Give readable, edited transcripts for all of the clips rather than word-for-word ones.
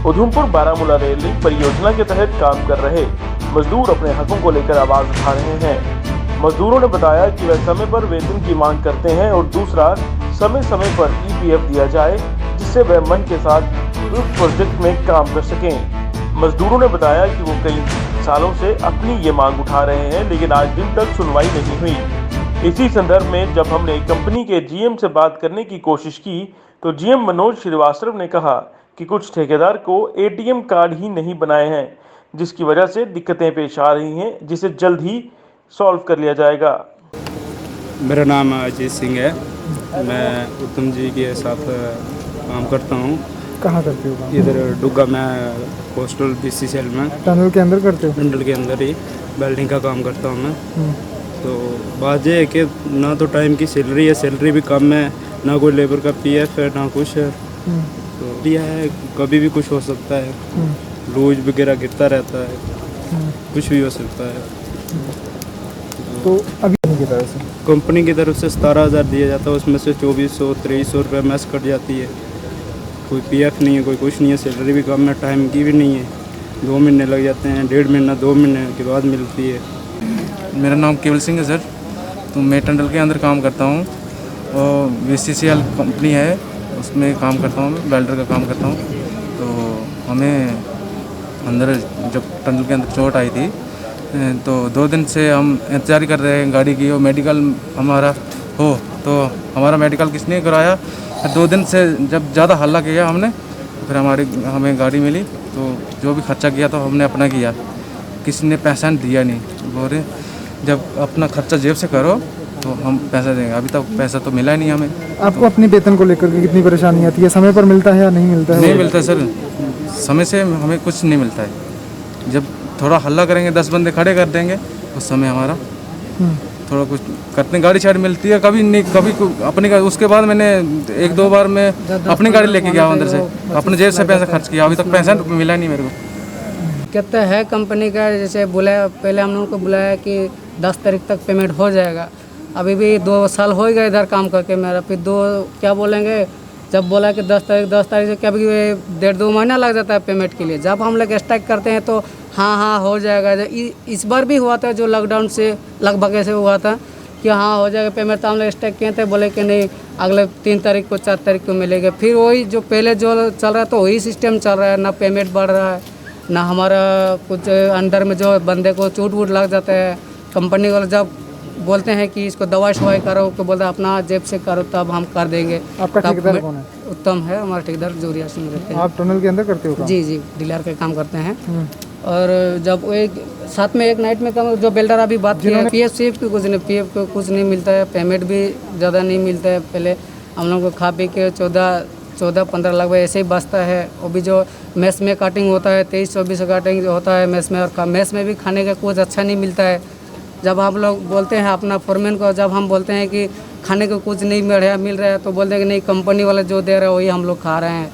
Udhampur Baramulla rail link परियोजना के तहत काम कर रहे मजदूर अपने हकों को लेकर आवाज उठा रहे हैं। मजदूरों ने बताया कि वह समय पर वेतन की मांग करते हैं और दूसरा समय समय पर ईपीएफ दिया जाए, जिससे वह मन के साथ उस प्रोजेक्ट में काम कर सकें। मजदूरों ने बताया कि वो कई सालों से अपनी ये मांग उठा रहे हैं, लेकिन आज दिन तक सुनवाई नहीं हुई। इसी संदर्भ में जब हमने कंपनी के जीएम से बात करने की कोशिश की तो जीएम मनोज श्रीवास्तव ने कहा कि कुछ ठेकेदार को एटीएम कार्ड ही नहीं बनाए हैं, जिसकी वजह से दिक्कतें पेश आ रही हैं, जिसे जल्द ही सॉल्व कर लिया जाएगा। मेरा नाम अजीत सिंह है। मैं उत्तम जी के साथ काम करता हूँ। कहाँ करते हो काम? इधर डुग्गा में पोस्टल बीसीसीएल में टनल के अंदर करते हो? टनल के अंदर ही वेल्डिंग का काम करता हूँ मैं। तो बात यह है कि ना तो टाइम की सैलरी है, सैलरी भी कम है, ना कोई लेबर का पीएफ है, ना कुछ है। तो यह है कभी भी कुछ हो सकता है, लूज वगैरह गिरता रहता है, कुछ भी हो सकता है। तो अभी कंपनी की तरफ से 17,000 दिया जाता है, उसमें से 2400-2300 रुपये मैस कट जाती है। कोई पीएफ नहीं है, कोई कुछ नहीं है, सैलरी भी कम है, टाइम की भी नहीं है। 2 महीने लग जाते हैं, 1.5 महीना 2 महीने के बाद मिलती है। मेरा नाम केवल सिंह है सर। तो मैं टंडल के अंदर काम करता हूँ और बीसीसीएल कंपनी है, उसमें काम करता हूँ, मैं वेल्डर का काम करता हूँ। तो हमें अंदर जब टंडल के अंदर चोट आई थी तो 2 दिन से हम इंतजार कर रहे हैं गाड़ी की, और मेडिकल हमारा हो तो हमारा मेडिकल किसने कराया। 2 दिन से जब ज़्यादा हल्ला किया हमने, फिर हमें गाड़ी मिली। तो जो भी खर्चा किया तो हमने अपना किया, किसी ने पैसा दिया नहीं। बोल रहे जब अपना खर्चा जेब से करो तो हम पैसा देंगे। अभी तक पैसा तो मिला ही नहीं हमें। आपको अपनी वेतन को लेकर के कितनी परेशानी आती है? समय पर मिलता है या नहीं मिलता है? नहीं मिलता है सर, समय से हमें कुछ नहीं मिलता है। जब थोड़ा हल्ला करेंगे, 10 बंदे खड़े कर देंगे, उस समय हमारा थोड़ा कुछ करते गाड़ी शायद मिलती है, कभी नहीं, कभी अपनी। उसके बाद मैंने 1-2 बार मैं अपनी गाड़ी लेके गया अंदर से, अपने जेब से पैसा खर्च किया। अभी तक पैसा मिला नहीं मेरे को। कहते हैं कंपनी का, जैसे बुलाया, पहले हम लोगों को बुलाया कि 10 तारीख तक पेमेंट हो जाएगा। अभी भी 2 साल हो गए इधर काम करके मेरा। फिर क्या बोलेंगे, जब बोला कि 10 तारीख से, क्या भी 1.5-2 महीना लग जाता है पेमेंट के लिए। जब हम लोग स्ट्राइक करते हैं तो हाँ हो जाएगा। इस बार भी हुआ था, जो लॉकडाउन से लगभग ऐसे हुआ था कि हाँ हो जाएगा पेमेंट। तो हम लोग स्ट्राइक किए थे, बोले कि नहीं अगले 3 तारीख को 4 तारीख को मिलेगा। फिर वही जो पहले जो चल रहा था वही सिस्टम चल रहा है, ना पेमेंट बढ़ रहा है, ना हमारा कुछ अंदर में जो बंदे को चोट वूट लग जाता है। कंपनी वाले जब बोलते हैं कि इसको दवाई शवाई करो, तो बोलते हैं अपना जेब से करो, तब हम कर देंगे। आपका ठेकेदार कौन है? उत्तम है हमारा ठेकेदार, जोरिया सिंह रहते हैं। आप टनल के अंदर करते हो काम? जी, डीलर का काम करते हैं। और जब एक साथ में एक नाइट में काम, जो बिल्डर अभी बात किया, पीएफ को कुछ नहीं मिलता है, पेमेंट भी ज़्यादा नहीं मिलता है। पहले हम लोग को खा पी के 14-15 लगभग ऐसे ही बचता है। और भी जो मेस में काटिंग होता है, 23-24 काटिंग होता है मेस में, और मेस में भी खाने का कुछ अच्छा नहीं मिलता है। जब हम लोग बोलते हैं अपना फोरमैन को, जब हम बोलते हैं कि खाने को कुछ नहीं मिल रहा है, तो बोलते हैं कि नहीं कंपनी वाले जो दे रहे हैं वही हम लोग खा रहे हैं।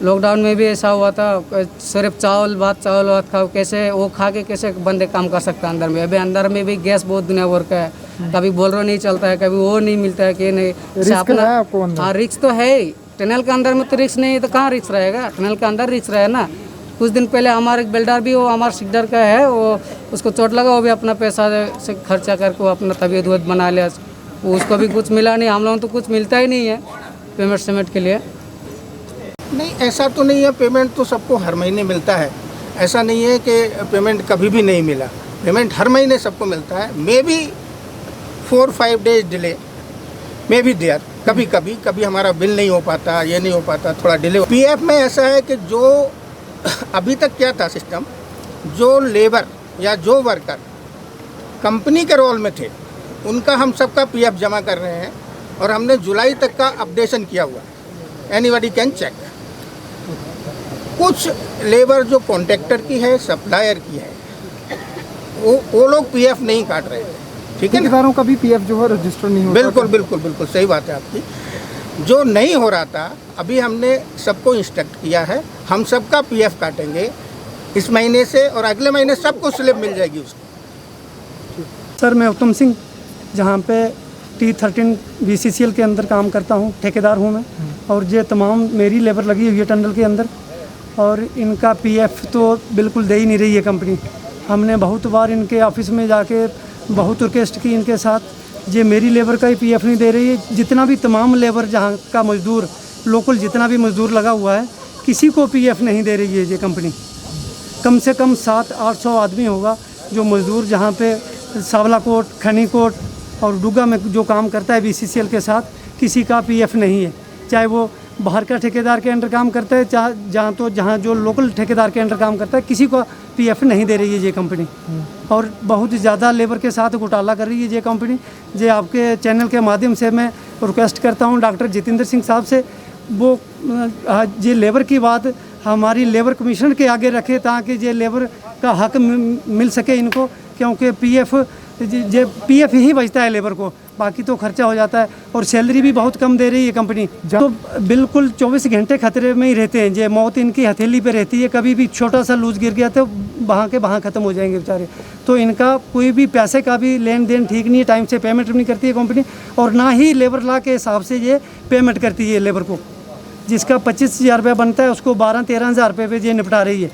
लॉकडाउन में भी ऐसा हुआ था, सिर्फ चावल भात खाओ, कैसे वो खा के कैसे बंदे काम कर सकते हैं अंदर में। अभी अंदर में भी गैस बहुत दुनिया भर का है, कभी बोलरो नहीं चलता है, कभी वो नहीं मिलता है कि नहीं। हाँ, रिस्क तो है ही। टनल के अंदर में तो रिस्क नहीं है तो कहाँ रिस्क रहेगा? टनल के अंदर रिस्क रहे ना। कुछ दिन पहले हमारे एक बिल्डर भी, वो हमारे सीडर का है, वो उसको चोट लगा, वो भी अपना पैसा से खर्चा करके वो अपना तबीयत बना लिया। उसको भी कुछ मिला नहीं, हम लोगों तो कुछ मिलता ही नहीं है पेमेंट के लिए। नहीं, ऐसा तो नहीं है। पेमेंट तो सबको हर महीने मिलता है। ऐसा नहीं है कि पेमेंट कभी भी नहीं मिला। पेमेंट हर महीने सबको मिलता है। May be 4-5 days delay may be there. कभी हमारा बिल नहीं हो पाता, ये नहीं हो पाता, थोड़ा डिले। पीएफ में ऐसा है कि जो अभी तक क्या था सिस्टम, जो लेबर या जो वर्कर कंपनी के रोल में थे उनका हम सबका पीएफ जमा कर रहे हैं, और हमने जुलाई तक का अपडेशन किया हुआ है। Anybody can check. कुछ लेबर जो कॉन्ट्रैक्टर की है, सप्लायर की है, वो लोग पीएफ नहीं काट रहे थे। ठीक है, ठेकेदारों का भी पीएफ जो है रजिस्टर नहीं होता। बिल्कुल सही बात है आपकी। जो नहीं हो रहा था, अभी हमने सबको इंस्ट्रक्ट किया है, हम सबका पीएफ काटेंगे इस महीने से, और अगले महीने सबको स्लिप मिल जाएगी उसको। सर, मैं उत्तम सिंह, जहाँ पे T13 BCCL के अंदर काम करता हूँ, ठेकेदार हूँ मैं। और ये तमाम मेरी लेबर लगी हुई है टनल के अंदर। और इनका पीएफ तो बिल्कुल दे ही नहीं रही है कंपनी। हमने बहुत बार इनके ऑफिस में जाके बहुत रिक्वेस्ट की इनके साथ, ये मेरी लेबर का ही पीएफ नहीं दे रही है। जितना भी तमाम लेबर जहाँ का मजदूर लोकल जितना भी मजदूर लगा हुआ है किसी को पीएफ नहीं दे रही है ये कंपनी। कम से कम 700-800 आदमी होगा जो मजदूर जहाँ पे सावलाकोट, खनीकोट और डुगा में जो काम करता है बीसीसीएल के साथ, किसी का पीएफ नहीं है। चाहे वो बाहर का ठेकेदार के अंडर काम करता है, जहाँ जो लोकल ठेकेदार के अंडर काम करता है, किसी को पीएफ नहीं दे रही है ये कंपनी। और बहुत ज़्यादा लेबर के साथ घोटाला कर रही है ये कंपनी। ये आपके चैनल के माध्यम से मैं रिक्वेस्ट करता हूँ डॉक्टर जितेंद्र सिंह साहब से, वो ये लेबर की बात हमारी लेबर कमीशन के आगे रखे ताकि ये लेबर का हक मिल सके इनको, क्योंकि पीएफ ही बचता है लेबर को, बाकी तो खर्चा हो जाता है। और सैलरी भी बहुत कम दे रही है कंपनी, तो बिल्कुल 24 घंटे खतरे में ही रहते हैं। ये मौत इनकी हथेली पे रहती है, कभी भी छोटा सा लूज गिर गया तो वहाँ के वहाँ ख़त्म हो जाएंगे बेचारे। तो इनका कोई भी पैसे का भी लेन देन ठीक नहीं है, टाइम से पेमेंट नहीं करती है कंपनी, और ना ही लेबर लॉ के हिसाब से ये पेमेंट करती है लेबर को। जिसका 25,000 रुपये बनता है उसको 12-13 हज़ार रुपये पे ये निपटा रही है।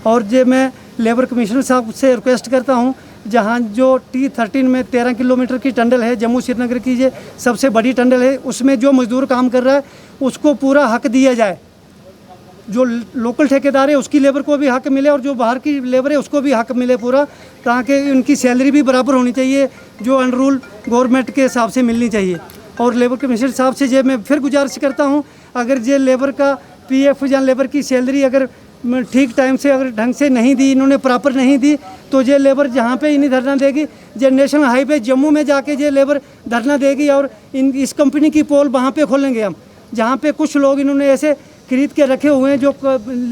और ये मैं लेबर कमिश्नर साहब से रिक्वेस्ट करता हूँ, जहाँ जो T13 में 13 किलोमीटर की टंडल है, जम्मू श्रीनगर की ये सबसे बड़ी टंडल है, उसमें जो मजदूर काम कर रहा है उसको पूरा हक दिया जाए। जो लोकल ठेकेदार है उसकी लेबर को भी हक मिले और जो बाहर की लेबर है उसको भी हक मिले पूरा, ताकि उनकी सैलरी भी बराबर होनी चाहिए जो अनरूल गवर्नमेंट के हिसाब से मिलनी चाहिए। और लेबर कमिश्नर साहब से ये मैं फिर गुजारिश करता हूँ, अगर ये लेबर का पीएफ या लेबर की सैलरी अगर ठीक टाइम से अगर ढंग से नहीं दी, इन्होंने प्रॉपर नहीं दी, तो ये लेबर जहाँ पे इन्हीं धरना देगी, ये नेशनल हाईवे जम्मू में जाके ये लेबर धरना देगी और इस कंपनी की पोल वहाँ पे खोलेंगे हम, जहाँ पे कुछ लोग इन्होंने ऐसे खरीद के रखे हुए हैं जो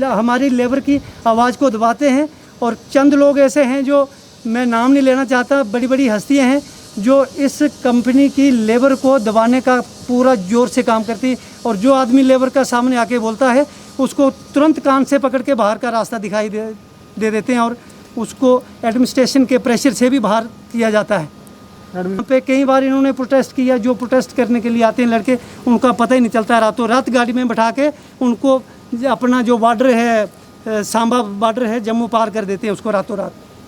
हमारी लेबर की आवाज़ को दबाते हैं। और चंद लोग ऐसे हैं जो मैं नाम नहीं लेना चाहता, बड़ी बड़ी हस्तियाँ हैं जो इस कंपनी की लेबर को दबाने का पूरा जोर से काम करती है। और जो आदमी लेबर का सामने आके बोलता है उसको तुरंत कान से पकड़ के बाहर का रास्ता दिखाई दे देते हैं और उसको एडमिनिस्ट्रेशन के प्रेशर से भी बाहर किया जाता है। यहाँ पे कई बार इन्होंने प्रोटेस्ट किया, जो प्रोटेस्ट करने के लिए आते हैं लड़के उनका पता ही नहीं चलता, रातों रात गाड़ी में बैठा के उनको अपना जो बॉर्डर है सांबा बॉर्डर है जम्मू पार कर देते हैं उसको रातों रात।